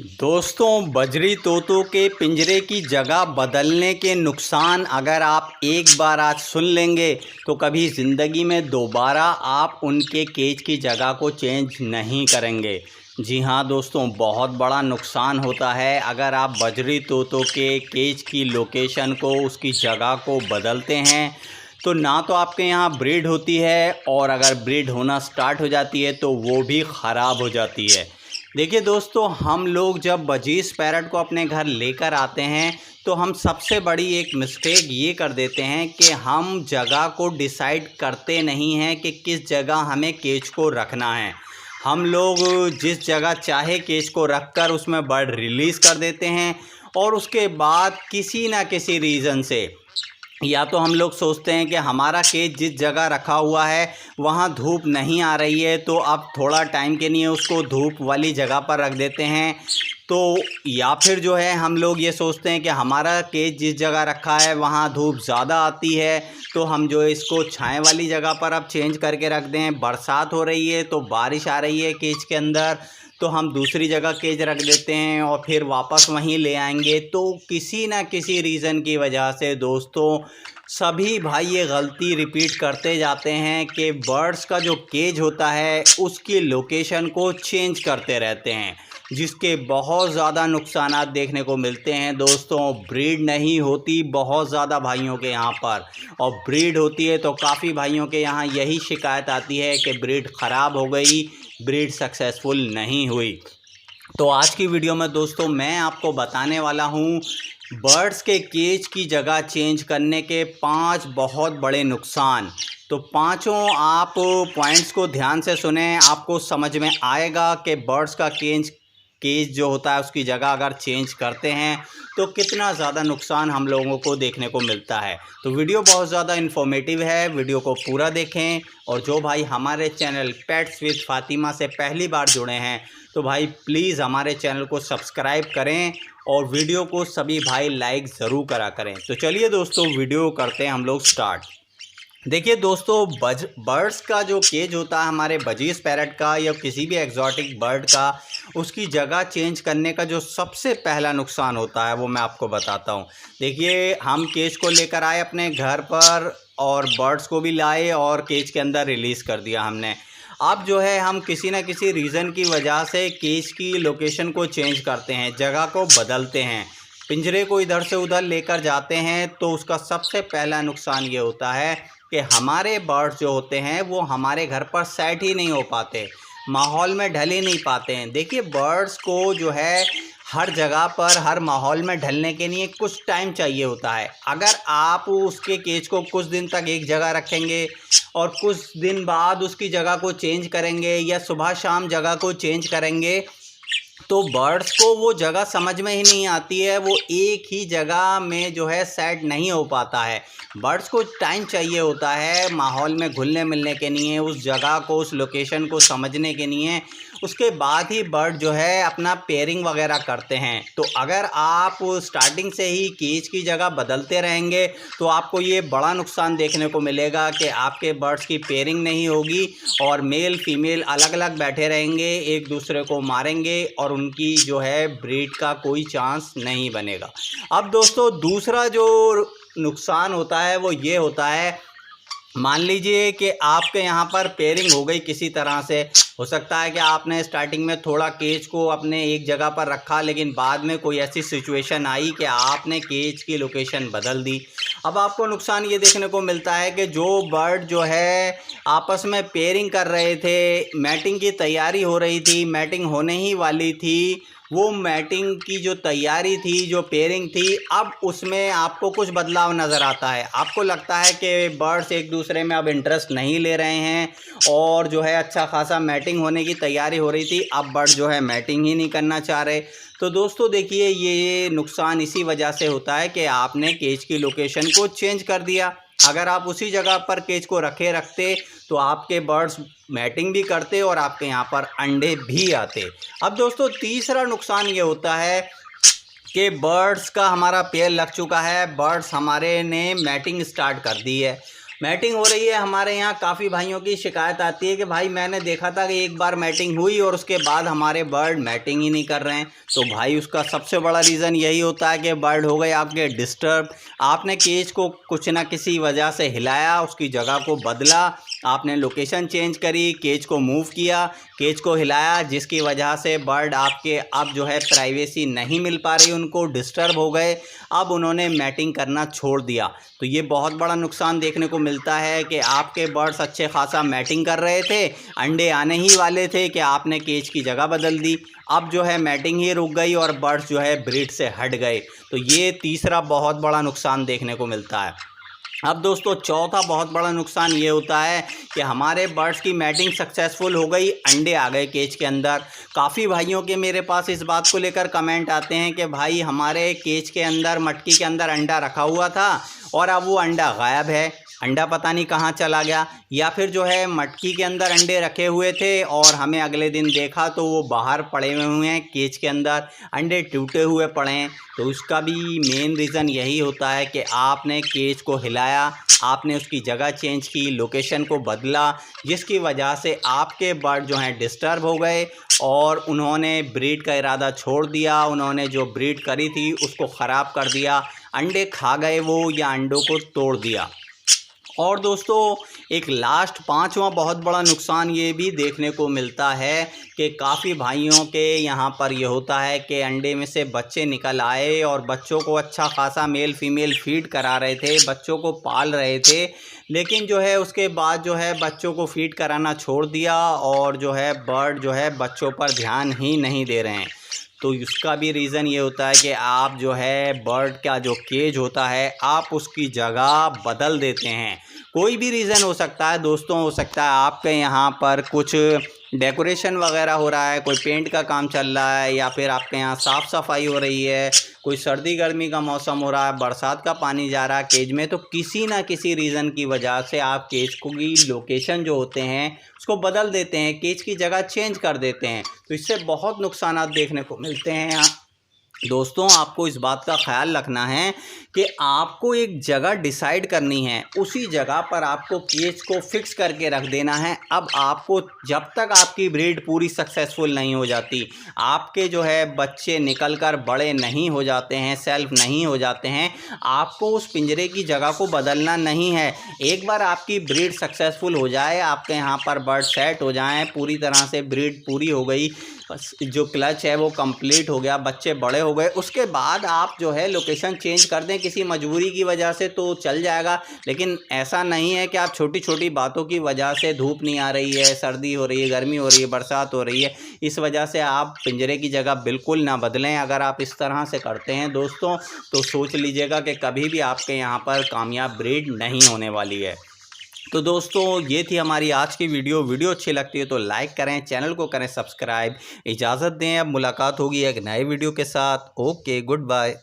दोस्तों, बजरी तोतों के पिंजरे की जगह बदलने के नुकसान अगर आप एक बार आज सुन लेंगे तो कभी ज़िंदगी में दोबारा आप उनके केज की जगह को चेंज नहीं करेंगे। जी हाँ दोस्तों, बहुत बड़ा नुकसान होता है अगर आप बजरी तोतों के केज की लोकेशन को, उसकी जगह को बदलते हैं। तो ना तो आपके यहाँ ब्रीड होती है, और अगर ब्रीड होना स्टार्ट हो जाती है तो वो भी ख़राब हो जाती है। देखिए दोस्तों, हम लोग जब बजीज पैरट को अपने घर लेकर आते हैं तो हम सबसे बड़ी एक मिस्टेक ये कर देते हैं कि हम जगह को डिसाइड करते नहीं हैं कि किस जगह हमें केज को रखना है। हम लोग जिस जगह चाहे केज को रखकर उसमें बर्ड रिलीज़ कर देते हैं, और उसके बाद किसी ना किसी रीज़न से या तो हम लोग सोचते हैं कि हमारा केज जिस जगह रखा हुआ है वहाँ धूप नहीं आ रही है, तो अब थोड़ा टाइम के लिए उसको धूप वाली जगह पर रख देते हैं। तो या फिर जो है हम लोग ये सोचते हैं कि हमारा केज जिस जगह रखा है वहाँ धूप ज़्यादा आती है, तो हम जो है इसको छाए वाली जगह पर अब चेंज करके रख दें। बरसात हो रही है तो बारिश आ रही है केज के अंदर, तो हम दूसरी जगह केज रख देते हैं और फिर वापस वहीं ले आएंगे। तो किसी ना किसी रीज़न की वजह से दोस्तों सभी भाई ये गलती रिपीट करते जाते हैं कि बर्ड्स का जो केज होता है उसकी लोकेशन को चेंज करते रहते हैं, जिसके बहुत ज़्यादा नुकसानात देखने को मिलते हैं। दोस्तों, ब्रीड नहीं होती बहुत ज़्यादा भाइयों के यहाँ पर, और ब्रीड होती है तो काफ़ी भाइयों के यहाँ यही शिकायत आती है कि ब्रीड ख़राब हो गई, ब्रीड सक्सेसफुल नहीं हुई। तो आज की वीडियो में दोस्तों मैं आपको बताने वाला हूँ बर्ड्स के केज की जगह चेंज करने के 5 बहुत बड़े नुकसान। तो पांचों आप पॉइंट्स को ध्यान से सुने, आपको समझ में आएगा कि बर्ड्स का केज जो होता है उसकी जगह अगर चेंज करते हैं तो कितना ज़्यादा नुकसान हम लोगों को देखने को मिलता है। तो वीडियो बहुत ज़्यादा इन्फॉर्मेटिव है, वीडियो को पूरा देखें। और जो भाई हमारे चैनल पेट्स विद फातिमा से पहली बार जुड़े हैं तो भाई प्लीज़ हमारे चैनल को सब्सक्राइब करें और वीडियो को सभी भाई लाइक ज़रूर करा करें। तो चलिए दोस्तों, वीडियो करते हैं हम लोग स्टार्ट। देखिए दोस्तों, बर्ड्स का जो केज होता है हमारे बजीज पैरट का या किसी भी एग्जॉटिक बर्ड का, उसकी जगह चेंज करने का जो सबसे पहला नुकसान होता है वो मैं आपको बताता हूँ। देखिए, हम केज को लेकर आए अपने घर पर और बर्ड्स को भी लाए और केज के अंदर रिलीज़ कर दिया हमने। अब जो है हम किसी न किसी रीज़न की वजह से केज की लोकेशन को चेंज करते हैं, जगह को बदलते हैं, पिंजरे को इधर से उधर लेकर जाते हैं। तो उसका सबसे पहला नुकसान ये होता है कि हमारे बर्ड्स जो होते हैं वो हमारे घर पर सेट ही नहीं हो पाते, माहौल में ढल ही नहीं पाते हैं। देखिए, बर्ड्स को जो है हर जगह पर हर माहौल में ढलने के लिए कुछ टाइम चाहिए होता है। अगर आप उसके केज को कुछ दिन तक एक जगह रखेंगे और कुछ दिन बाद उसकी जगह को चेंज करेंगे या सुबह शाम जगह को चेंज करेंगे, तो बर्ड्स को वो जगह समझ में ही नहीं आती है, वो एक ही जगह में जो है सेट नहीं हो पाता है। बर्ड्स को टाइम चाहिए होता है माहौल में घुलने मिलने के लिए, उस जगह को, उस लोकेशन को समझने के लिए। उसके बाद ही बर्ड जो है अपना पेयरिंग वगैरह करते हैं। तो अगर आप स्टार्टिंग से ही केज की जगह बदलते रहेंगे तो आपको ये बड़ा नुकसान देखने को मिलेगा कि आपके बर्ड्स की पेयरिंग नहीं होगी और मेल फीमेल अलग अलग बैठे रहेंगे, एक दूसरे को मारेंगे और उनकी जो है ब्रीड का कोई चांस नहीं बनेगा। अब दोस्तों, दूसरा जो नुकसान होता है वो ये होता है, मान लीजिए कि आपके यहाँ पर पेयरिंग हो गई किसी तरह से। हो सकता है कि आपने स्टार्टिंग में थोड़ा केज को अपने एक जगह पर रखा, लेकिन बाद में कोई ऐसी सिचुएशन आई कि आपने केज की लोकेशन बदल दी। अब आपको नुकसान ये देखने को मिलता है कि जो बर्ड जो है आपस में पेयरिंग कर रहे थे, मैटिंग की तैयारी हो रही थी, मैटिंग होने ही वाली थी, वो मैटिंग की जो तैयारी थी, जो पेयरिंग थी, अब उसमें आपको कुछ बदलाव नज़र आता है। आपको लगता है कि बर्ड्स एक दूसरे में अब इंटरेस्ट नहीं ले रहे हैं और जो है अच्छा खासा मैटिंग होने की तैयारी हो रही थी, अब बर्ड जो है मैटिंग ही नहीं करना चाह रहे। तो दोस्तों देखिए, ये नुकसान इसी वजह से होता है कि आपने केज की लोकेशन को चेंज कर दिया। अगर आप उसी जगह पर केज को रखते तो आपके बर्ड्स मैटिंग भी करते और आपके यहाँ पर अंडे भी आते। अब दोस्तों, तीसरा नुकसान ये होता है कि बर्ड्स का हमारा पेयर लग चुका है, बर्ड्स हमारे ने मैटिंग स्टार्ट कर दी है। मैटिंग हो रही है हमारे यहाँ काफ़ी भाइयों की शिकायत आती है कि भाई मैंने देखा था कि एक बार मैटिंग हुई और उसके बाद हमारे बर्ड मैटिंग ही नहीं कर रहे हैं। तो भाई उसका सबसे बड़ा रीज़न यही होता है कि बर्ड हो गए आपके डिस्टर्ब। आपने केज को कुछ ना किसी वजह से हिलाया, उसकी जगह को बदला, आपने लोकेशन चेंज करी, केज को मूव किया, केज को हिलाया, जिसकी वजह से बर्ड आपके अब जो है प्राइवेसी नहीं मिल पा रही, उनको डिस्टर्ब हो गए, अब उन्होंने मैटिंग करना छोड़ दिया। तो ये बहुत बड़ा नुकसान देखने को मिलता है कि आपके बर्ड्स अच्छे खासा मैटिंग कर रहे थे, अंडे आने ही वाले थे कि आपने केज की जगह बदल दी, अब जो है मैटिंग ही रुक गई और बर्ड्स जो है ब्रीड से हट गए। तो ये तीसरा बहुत बड़ा नुकसान देखने को मिलता है। अब दोस्तों चौथा बहुत बड़ा नुकसान ये होता है कि हमारे बर्ड्स की मैटिंग सक्सेसफुल हो गई, अंडे आ गए केज के अंदर। काफ़ी भाइयों के मेरे पास इस बात को लेकर कमेंट आते हैं कि भाई हमारे केज के अंदर, मटकी के अंदर अंडा रखा हुआ था और अब वो अंडा गायब है, अंडा पता नहीं कहाँ चला गया, या फिर जो है मटकी के अंदर अंडे रखे हुए थे और हमें अगले दिन देखा तो वो बाहर पड़े हुए हैं, केज के अंदर अंडे टूटे हुए पड़े हैं। तो उसका भी मेन रीज़न यही होता है कि आपने केज को हिलाया, आपने उसकी जगह चेंज की, लोकेशन को बदला, जिसकी वजह से आपके बर्ड जो हैं डिस्टर्ब हो गए और उन्होंने ब्रीड का इरादा छोड़ दिया, उन्होंने जो ब्रीड करी थी उसको ख़राब कर दिया, अंडे खा गए वो या अंडों को तोड़ दिया। और दोस्तों एक लास्ट पांचवा बहुत बड़ा नुकसान ये भी देखने को मिलता है कि काफ़ी भाइयों के यहाँ पर ये होता है कि अंडे में से बच्चे निकल आए और बच्चों को अच्छा खासा मेल फीमेल फीड करा रहे थे, बच्चों को पाल रहे थे, लेकिन जो है उसके बाद जो है बच्चों को फीड कराना छोड़ दिया और जो है बर्ड जो है बच्चों पर ध्यान ही नहीं दे रहे हैं। तो इसका भी रीज़न ये होता है कि आप जो है बर्ड का जो केज होता है आप उसकी जगह बदल देते हैं। कोई भी रीज़न हो सकता है दोस्तों, हो सकता है आपके यहाँ पर कुछ डेकोरेशन वगैरह हो रहा है, कोई पेंट का काम चल रहा है, या फिर आपके यहाँ साफ़ सफाई हो रही है, कोई सर्दी गर्मी का मौसम हो रहा है, बरसात का पानी जा रहा है केज में, तो किसी ना किसी रीज़न की वजह से आप केज की लोकेशन जो होते हैं उसको बदल देते हैं, केज की जगह चेंज कर देते हैं। तो इससे बहुत नुकसानात देखने को मिलते हैं। दोस्तों आपको इस बात का ख्याल रखना है कि आपको एक जगह डिसाइड करनी है, उसी जगह पर आपको केज को फिक्स करके रख देना है। अब आपको जब तक आपकी ब्रीड पूरी सक्सेसफुल नहीं हो जाती, आपके जो है बच्चे निकलकर बड़े नहीं हो जाते हैं, सेल्फ नहीं हो जाते हैं, आपको उस पिंजरे की जगह को बदलना नहीं है। एक बार आपकी ब्रीड सक्सेसफुल हो जाए, आपके यहाँ पर बर्ड सेट हो जाएं, पूरी तरह से ब्रीड पूरी हो गई, जो क्लच है वो कंप्लीट हो गया, बच्चे बड़े हो गए, उसके बाद आप जो है लोकेशन चेंज कर दें किसी मजबूरी की वजह से तो चल जाएगा। लेकिन ऐसा नहीं है कि आप छोटी छोटी बातों की वजह से, धूप नहीं आ रही है, सर्दी हो रही है, गर्मी हो रही है, बरसात हो रही है, इस वजह से आप पिंजरे की जगह बिल्कुल ना बदलें। अगर आप इस तरह से करते हैं दोस्तों तो सोच लीजिएगा कि कभी भी आपके यहाँ पर कामयाब ब्रीड नहीं होने वाली है। तो दोस्तों ये थी हमारी आज की वीडियो अच्छी लगती है तो लाइक करें, चैनल को करें सब्सक्राइब। इजाज़त दें, अब मुलाकात होगी एक नए वीडियो के साथ। Okay, good bye.